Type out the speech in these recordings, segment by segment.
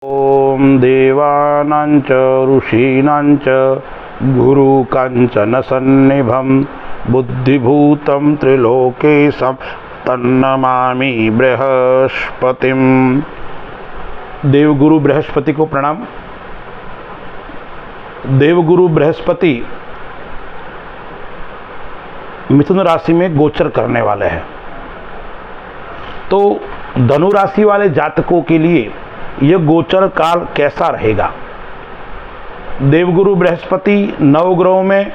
ओम देवानां च ऋषीणां च गुरुकाञ्चन सन्निभं बुद्धिभूतं त्रिलोकेशं तन्नमामि बृहस्पतिम। देवगुरु बृहस्पति को प्रणाम। देवगुरु बृहस्पति मिथुन राशि में गोचर करने वाले हैं, तो धनु राशि वाले जातकों के लिए यह गोचर काल कैसा रहेगा। देवगुरु बृहस्पति नवग्रहों में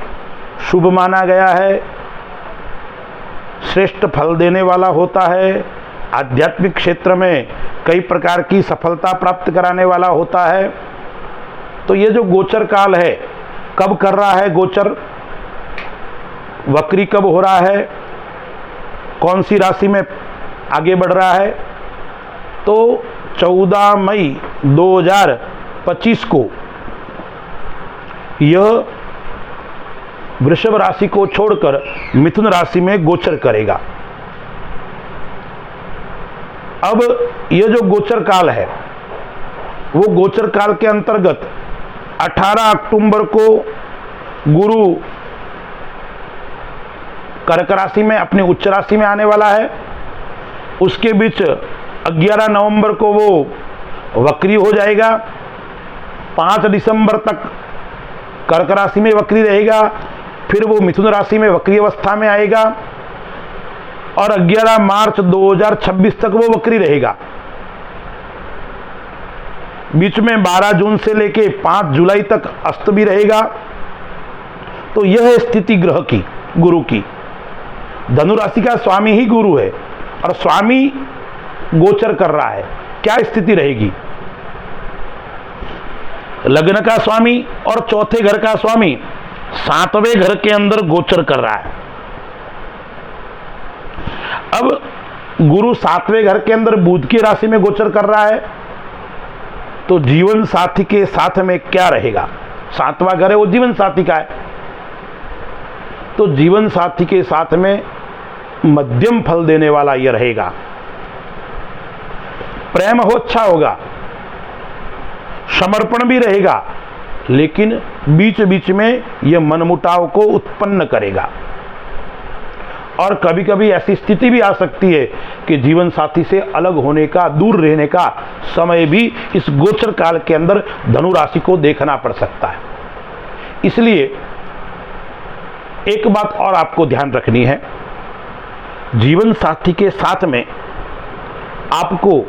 शुभ माना गया है, श्रेष्ठ फल देने वाला होता है, आध्यात्मिक क्षेत्र में कई प्रकार की सफलता प्राप्त कराने वाला होता है। तो ये जो गोचर काल है, कब कर रहा है गोचर, वक्री कब हो रहा है, कौन सी राशि में आगे बढ़ रहा है, तो 14 मई 2025 को यह वृषभ राशि को छोड़कर मिथुन राशि में गोचर करेगा। अब यह जो गोचर काल है, वो गोचर काल के अंतर्गत 18 अक्टूबर को गुरु कर्क राशि में अपनी उच्च राशि में आने वाला है। उसके बीच 11 नवंबर को वो वक्री हो जाएगा। 5 दिसंबर तक कर्क राशि में वक्री रहेगा, फिर वो मिथुन राशि में वक्री अवस्था में आएगा और 11 मार्च 2026 तक वो वक्री रहेगा। बीच में 12 जून से लेके 5 जुलाई तक अस्त भी रहेगा। तो यह है स्थिति ग्रह की, गुरु की। धनु राशि का स्वामी ही गुरु है और स्वामी गोचर कर रहा है, क्या स्थिति रहेगी। लग्न का स्वामी और चौथे घर का स्वामी 7वें घर के अंदर गोचर कर रहा है। अब गुरु 7वें घर के अंदर बुध की राशि में गोचर कर रहा है, तो जीवन साथी के साथ में क्या रहेगा। 7वां घर है वो जीवन साथी का है, तो जीवन साथी के साथ में मध्यम फल देने वाला यह रहेगा। प्रेम हो अच्छा होगा, समर्पण भी रहेगा, लेकिन बीच बीच में यह मनमुटाव को उत्पन्न करेगा। और कभी कभी ऐसी स्थिति भी आ सकती है कि जीवन साथी से अलग होने का, दूर रहने का समय भी इस गोचर काल के अंदर धनु राशि को देखना पड़ सकता है। इसलिए एक बात और आपको ध्यान रखनी है, जीवन साथी के साथ में आपको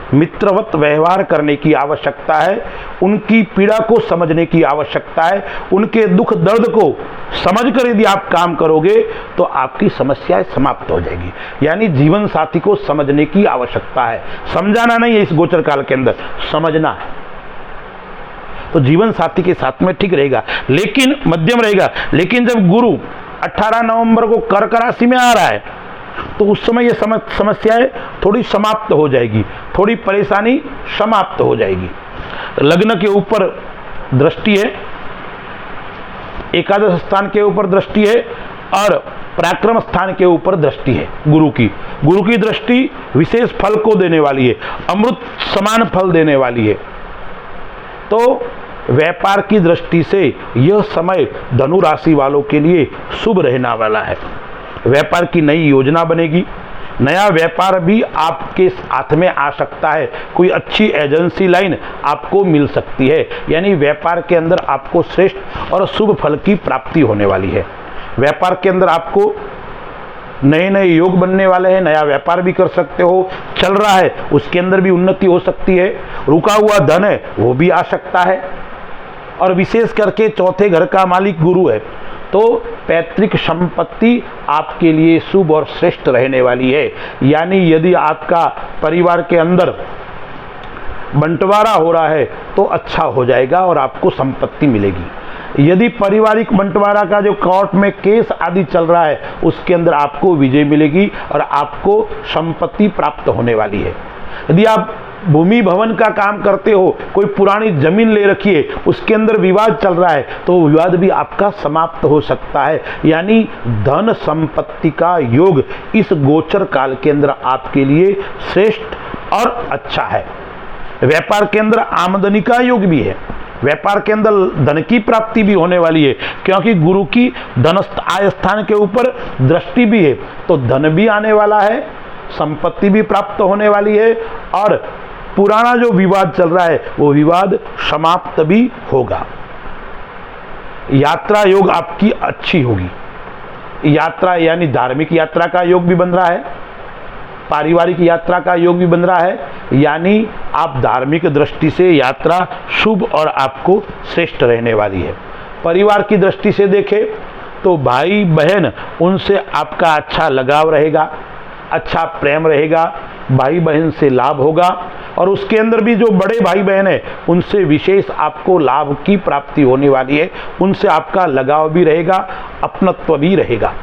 मित्रवत व्यवहार करने की आवश्यकता है, उनकी पीड़ा को समझने की आवश्यकता है, उनके दुख दर्द को समझकर यदि आप काम करोगे तो आपकी समस्याएं समाप्त हो जाएगी। यानी जीवन साथी को समझने की आवश्यकता है, समझाना नहीं है। इस गोचर काल के अंदर समझना है। तो जीवन साथी के साथ में ठीक रहेगा, लेकिन मध्यम रहेगा। लेकिन जब गुरु 18 नवंबर को कर्क राशि में आ रहा है, तो उस समय ये समस्याएं थोड़ी समाप्त हो जाएगी, थोड़ी परेशानी समाप्त हो जाएगी। लग्न के ऊपर दृष्टि है, एकादश स्थान के ऊपर दृष्टि है और पराक्रम स्थान के ऊपर दृष्टि है गुरु की। गुरु की दृष्टि विशेष फल को देने वाली है, अमृत समान फल देने वाली है। तो व्यापार की दृष्टि से यह समय धनु राशि वालों के लिए शुभ रहने वाला है। व्यापार की नई योजना बनेगी, नया व्यापार भी आपके हाथ में आ सकता है, कोई अच्छी एजेंसी लाइन आपको मिल सकती है। यानी व्यापार के अंदर आपको श्रेष्ठ और शुभ फल की प्राप्ति होने वाली है। व्यापार के अंदर आपको नए नए योग बनने वाले हैं, नया व्यापार भी कर सकते हो। चल रहा है उसके अंदर भी उन्नति हो सकती है। रुका हुआ धन है वो भी आ सकता है। और विशेष करके चौथे घर का मालिक गुरु है, तो पैतृक संपत्ति आपके लिए शुभ और श्रेष्ठ रहने वाली है। यानी यदि आपका परिवार के अंदर बंटवारा हो रहा है तो अच्छा हो जाएगा और आपको संपत्ति मिलेगी। यदि पारिवारिक बंटवारा का जो कोर्ट में केस आदि चल रहा है, उसके अंदर आपको विजय मिलेगी और आपको संपत्ति प्राप्त होने वाली है। यदि आप भूमि भवन का काम करते हो, कोई पुरानी जमीन ले रखी है, उसके अंदर विवाद चल रहा है, तो विवाद भी आपका समाप्त हो सकता है। यानी धन संपत्ति का योग इस गोचर काल के अंदर आपके लिए श्रेष्ठ और अच्छा है। व्यापार के अंदर आमदनी का योग भी है, व्यापार के अंदर धन की प्राप्ति भी होने वाली है, क्योंकि गुरु की धन आय स्थान के ऊपर दृष्टि भी है, तो धन भी आने वाला है, संपत्ति भी प्राप्त होने वाली है, और पुराना जो विवाद चल रहा है वो विवाद समाप्त भी होगा। यात्रा योग आपकी अच्छी होगी, यात्रा यानी धार्मिक यात्रा का योग भी बन रहा है, पारिवारिक यात्रा का योग भी बन रहा है, यानी आप धार्मिक दृष्टि से यात्रा शुभ और आपको श्रेष्ठ रहने वाली है। परिवार की दृष्टि से देखें तो भाई बहन उनसे आपका अच्छा लगाव रहेगा, अच्छा प्रेम रहेगा, भाई बहन से लाभ होगा, और उसके अंदर भी जो बड़े भाई बहन है उनसे विशेष आपको लाभ की प्राप्ति होने वाली है, उनसे आपका लगाव भी रहेगा, अपनत्व भी रहेगा।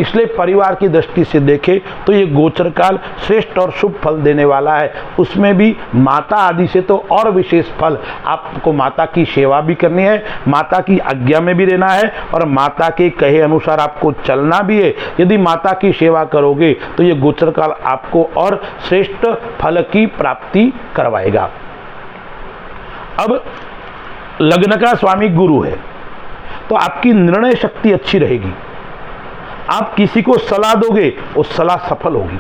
इसलिए परिवार की दृष्टि से देखें तो ये गोचर काल श्रेष्ठ और शुभ फल देने वाला है। उसमें भी माता आदि से तो और विशेष फल, आपको माता की सेवा भी करनी है, माता की आज्ञा में भी रहना है, और माता के कहे अनुसार आपको चलना भी है। यदि माता की सेवा करोगे तो ये गोचर काल आपको और श्रेष्ठ फल की प्राप्ति करवाएगा। अब लग्न का स्वामी गुरु है तो आपकी निर्णय शक्ति अच्छी रहेगी, आप किसी को सलाह दोगे वो सलाह सफल होगी,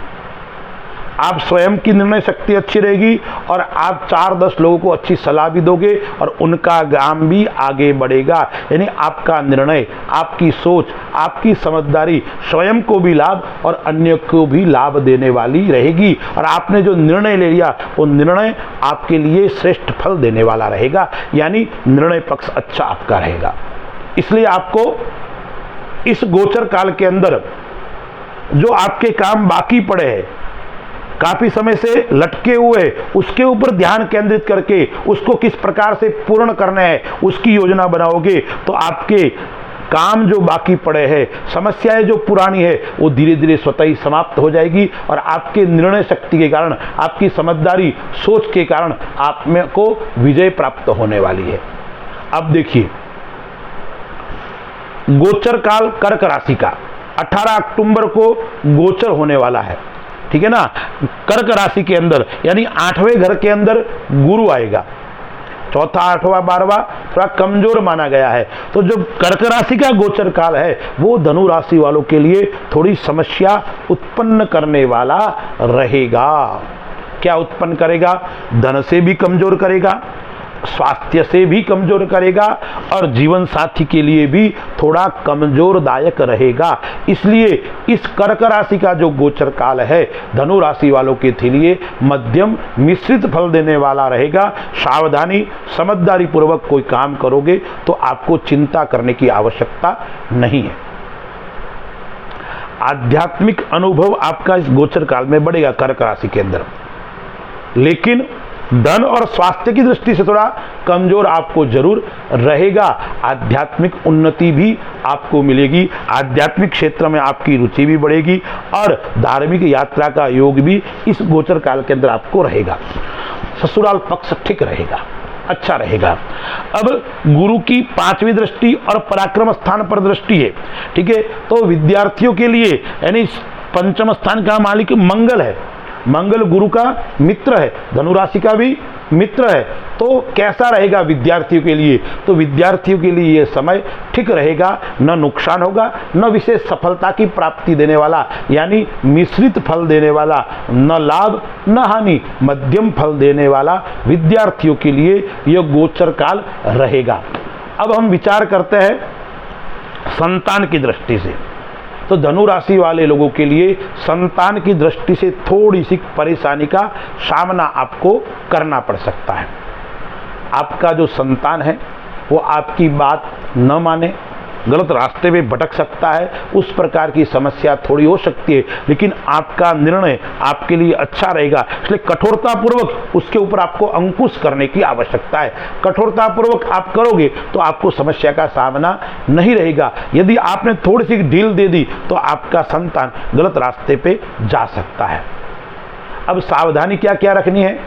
आप स्वयं की निर्णय शक्ति अच्छी रहेगी, और आप 4-10 लोगों को अच्छी सलाह भी दोगे और उनका काम भी आगे बढ़ेगा। यानी आपका निर्णय, आपकी सोच, आपकी समझदारी स्वयं को भी लाभ और अन्य को भी लाभ देने वाली रहेगी, और आपने जो निर्णय ले लिया वो निर्णय आपके लिए श्रेष्ठ फल देने वाला रहेगा, यानी निर्णय पक्ष अच्छा आपका रहेगा। इसलिए आपको इस गोचर काल के अंदर जो आपके काम बाकी पड़े हैं, काफी समय से लटके हुए, उसके ऊपर ध्यान केंद्रित करके उसको किस प्रकार से पूर्ण करना है उसकी योजना बनाओगे तो आपके काम जो बाकी पड़े हैं, समस्याएं जो पुरानी है वो धीरे धीरे स्वतः ही समाप्त हो जाएगी, और आपके निर्णय शक्ति के कारण, आपकी समझदारी सोच के कारण आप में को विजय प्राप्त होने वाली है। अब देखिए गोचर काल कर्क राशि का 18 अक्टूबर को गोचर होने वाला है, ठीक है ना। कर्क राशि के अंदर यानी 8वें घर के अंदर गुरु आएगा, चौथा, 8वां, 12वां थोड़ा कमजोर माना गया है। तो जो कर्क राशि का गोचर काल है वो धनु राशि वालों के लिए थोड़ी समस्या उत्पन्न करने वाला रहेगा। क्या उत्पन्न करेगा? धन से भी कमजोर करेगा, स्वास्थ्य से भी कमजोर करेगा, और जीवन साथी के लिए भी थोड़ा कमजोरदायक रहेगा। इसलिए इस कर्क राशि का जो गोचर काल है धनु राशि वालों के लिए मध्यम मिश्रित फल देने वाला रहेगा। सावधानी, समझदारी पूर्वक कोई काम करोगे तो आपको चिंता करने की आवश्यकता नहीं है। आध्यात्मिक अनुभव आपका इस गोचर काल में बढ़ेगा कर्क राशि के अंदर, लेकिन धन और स्वास्थ्य की दृष्टि से थोड़ा कमजोर आपको जरूर रहेगा। आध्यात्मिक उन्नति भी आपको मिलेगी, आध्यात्मिक क्षेत्र में आपकी रुचि भी बढ़ेगी, और धार्मिक यात्रा का योग भी इस गोचर काल के अंदर आपको रहेगा। ससुराल पक्ष ठीक रहेगा, अच्छा रहेगा। अब गुरु की 5वीं दृष्टि और पराक्रम स्थान पर दृष्टि है, ठीक है। तो विद्यार्थियों के लिए यानी पंचम स्थान का मालिक मंगल है, मंगल गुरु का मित्र है, धनु राशि का भी मित्र है। तो कैसा रहेगा विद्यार्थियों के लिए? तो विद्यार्थियों के लिए यह समय ठीक रहेगा, न नुकसान होगा, न विशेष सफलता की प्राप्ति देने वाला, यानी मिश्रित फल देने वाला, न लाभ न हानि, मध्यम फल देने वाला विद्यार्थियों के लिए यह गोचर काल रहेगा। अब हम विचार करते हैं संतान की दृष्टि से। तो धनु राशि वाले लोगों के लिए संतान की दृष्टि से थोड़ी सी परेशानी का सामना आपको करना पड़ सकता है। आपका जो संतान है वो आपकी बात न माने, गलत रास्ते में भटक सकता है, उस प्रकार की समस्या थोड़ी हो सकती है, लेकिन आपका निर्णय आपके लिए अच्छा रहेगा। इसलिए कठोरतापूर्वक उसके ऊपर आपको अंकुश करने की आवश्यकता है। कठोरतापूर्वक आप करोगे तो आपको समस्या का सामना नहीं रहेगा। यदि आपने थोड़ी सी ढील दे दी तो आपका संतान गलत रास्ते पे जा सकता है। अब सावधानी क्या क्या रखनी है?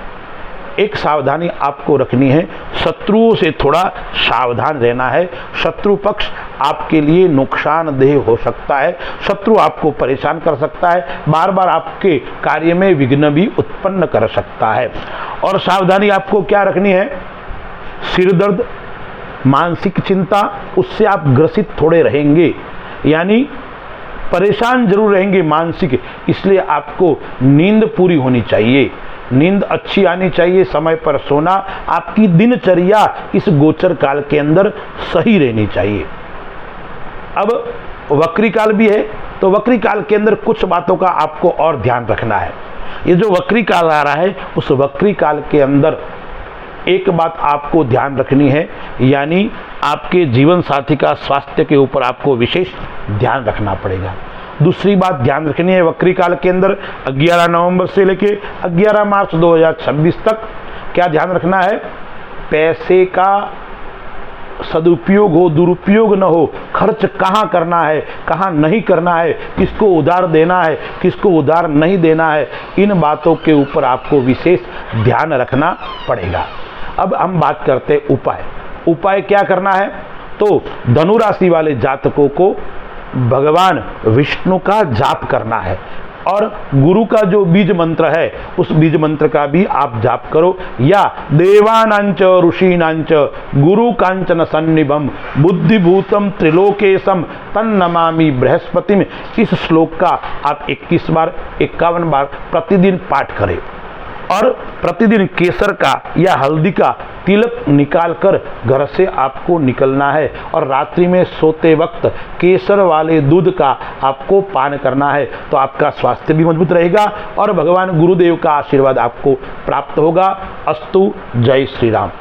एक सावधानी आपको रखनी है, शत्रुओं से थोड़ा सावधान रहना है। शत्रु पक्ष आपके लिए नुकसानदेह हो सकता है, शत्रु आपको परेशान कर सकता है, बार बार आपके कार्य में विघ्न भी उत्पन्न कर सकता है। और सावधानी आपको क्या रखनी है, सिर दर्द, मानसिक चिंता, उससे आप ग्रसित थोड़े रहेंगे, यानी परेशान जरूर रहेंगे मानसिक। इसलिए आपको नींद पूरी होनी चाहिए, नींद अच्छी आनी चाहिए, समय पर सोना, आपकी दिनचर्या इस गोचर काल के अंदर सही रहनी चाहिए। अब वक्री काल भी है, तो वक्री काल के अंदर कुछ बातों का आपको और ध्यान रखना है। ये जो वक्री काल आ रहा है, उस वक्री काल के अंदर एक बात आपको ध्यान रखनी है, यानी आपके जीवन साथी का स्वास्थ्य के ऊपर आपको विशेष ध्यान रखना पड़ेगा। दूसरी बात ध्यान रखनी है, वक्री काल के अंदर 11 नवंबर से लेके 11 मार्च 2026 तक क्या ध्यान रखना है, पैसे का सदुपयोग हो, दुरुपयोग न हो, खर्च कहाँ करना है, कहाँ नहीं करना है, किसको उधार देना है, किसको उधार नहीं देना है, इन बातों के ऊपर आपको विशेष ध्यान रखना पड़ेगा। अब हम बात करते हैं उपाय। उपाय क्या करना है, तो धनु राशि वाले जातकों को भगवान विष्णु का जाप करना है, और गुरु का जो बीज मंत्र है उस बीज मंत्र का भी आप जाप करो, या देवानांच ऋषीनांच गुरु कांचन सन्निभम बुद्धिभूतम त्रिलोकेशम तन्नमामि बृहस्पतिम, इस श्लोक का आप 21 बार 51 बार प्रतिदिन पाठ करें। और प्रतिदिन केसर का या हल्दी का तिलक निकालकर घर से आपको निकलना है, और रात्रि में सोते वक्त केसर वाले दूध का आपको पान करना है, तो आपका स्वास्थ्य भी मजबूत रहेगा और भगवान गुरुदेव का आशीर्वाद आपको प्राप्त होगा। अस्तु, जय श्री राम।